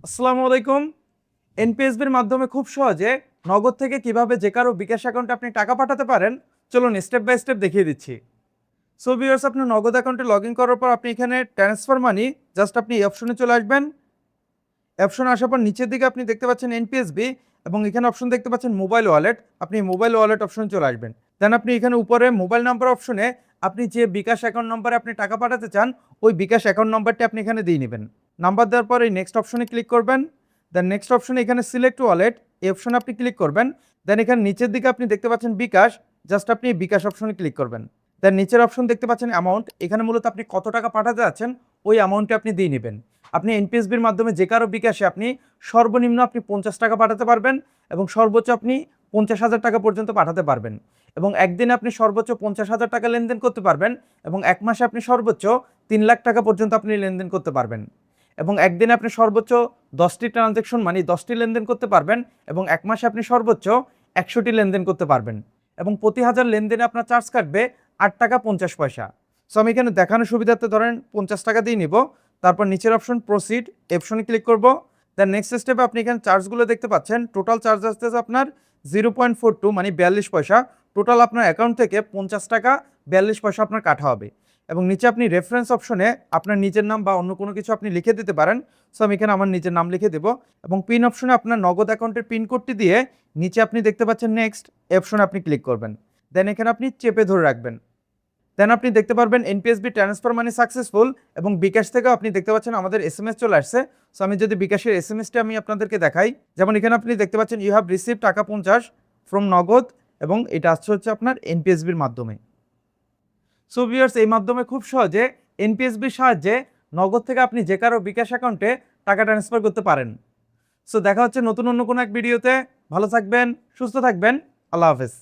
আসসালামু আলাইকুম। এনপিএসবির মাধ্যমে খুব সহজে নগদ থেকে কিভাবে যে কারো বিকাশ অ্যাকাউন্টে আপনি টাকা পাঠাতে পারেন, চলুন স্টেপ বাই স্টেপ দেখিয়ে দিচ্ছি। সো ভিউয়ার্স, আপনার নগদ অ্যাকাউন্টে লগ ইন করার পর আপনি এখানে ট্রান্সফার মানি জাস্ট আপনি এই অপশনে চলে আসবেন। অপশনে আসার পর নিচের দিকে আপনি দেখতে পাচ্ছেন এনপিএসবি এবং এখানে অপশন দেখতে পাচ্ছেন মোবাইল ওয়ালেট। আপনি মোবাইল ওয়ালেট অপশনে চলে আসবেন। দেন আপনি এখানে উপরে মোবাইল নাম্বার অপশনে আপনি যে বিকাশ অ্যাকাউন্ট নম্বরে আপনি টাকা পাঠাতে চান, ওই বিকাশ অ্যাকাউন্ট নম্বরটি আপনি এখানে দিয়ে নেবেন। নাম্বার দেওয়ার পর এই নেক্সট অপশনে ক্লিক করবেন। দেন নেক্সট অপশনে এখানে সিলেক্ট ওয়ালেট, এই অপশনে আপনি ক্লিক করবেন। দেন এখানে নিচের দিকে আপনি দেখতে পাচ্ছেন বিকাশ, জাস্ট আপনি এই বিকাশ অপশনে ক্লিক করবেন। দেন নিচের অপশন দেখতে পাচ্ছেন অ্যামাউন্ট, এখানে মূলত আপনি কত টাকা পাঠাতে যাচ্ছেন ওই অ্যামাউন্টটি আপনি দিয়ে নেবেন। আপনি এনপিএসবির মাধ্যমে যে কারো বিকাশে আপনি সর্বনিম্ন আপনি 50 টাকা পাঠাতে পারবেন এবং সর্বোচ্চ আপনি 50,000 টাকা পর্যন্ত পাঠাতে পারবেন। এবং একদিনে আপনি সর্বোচ্চ 50,000 টাকা লেনদেন করতে পারবেন এবং এক মাসে আপনি সর্বোচ্চ 3 লাখ টাকা পর্যন্ত আপনি লেনদেন করতে পারবেন। এবং একদিনে আপনি সর্বোচ্চ 10টি ট্রানজ্যাকশন মানে 10টি লেনদেন করতে পারবেন এবং এক মাসে আপনি সর্বোচ্চ 100টি লেনদেন করতে পারবেন। এবং প্রতি 1000 লেনদেনে আপনার চার্জ কাটবে 8 টাকা 50 পয়সা। সো আমি এখানে দেখানোর সুবিধার্থে ধরেন 50 টাকা দিয়ে নিব। তারপর নিচের অপশন প্রসিড, অপশনে ক্লিক করব। দেন নেক্সট স্টেপে আপনি এখানে চার্জগুলো দেখতে পাচ্ছেন। টোটাল চার্জ আসতেছে আপনার 0.42 মানে 42 পয়সা। টোটাল আপনার অ্যাকাউন্ট থেকে 50 টাকা 42 পয়সা আপনার কাটা হবে। এবং নিচে আপনি রেফারেন্স অপশনে আপনার নিজের নাম বা অন্য কোনো কিছু আপনি লিখে দিতে পারেন। সো আমি এখানে আমার নিজের নাম লিখে দেব এবং পিন অপশনে আপনার নগদ অ্যাকাউন্টের পিন কোডটি দিয়ে নিচে আপনি দেখতে পাচ্ছেন নেক্সট অপশনে আপনি ক্লিক করবেন। দেন এখানে আপনি চেপে ধরে রাখবেন। দেন আপনি দেখতে পারবেন এনপিএসবি ট্রান্সফার মানি সাকসেসফুল এবং বিকাশ থেকেও আপনি দেখতে পাচ্ছেন আমাদের এসএমএস চলে আসছে। সো আমি যদি বিকাশের এসএমএসটি আমি আপনাদেরকে দেখাই, যেমন এখানে আপনি দেখতে পাচ্ছেন ইউ হ্যাভ রিসিভ টাকা 50 ফ্রম নগদ এবং এটা আসছে হচ্ছে আপনার এনপিএসবির মাধ্যমে। সো ভিউয়ার্স, এই মাধ্যমে খুব সহজে এনপিএসবির সাহায্যে নগদ থেকে আপনি যে কারো বিকাশ অ্যাকাউন্টে টাকা ট্রান্সফার করতে পারেন। সো দেখা হচ্ছে নতুন অন্য কোনো এক ভিডিওতে। ভালো থাকবেন, সুস্থ থাকবেন। আল্লাহ হাফেজ।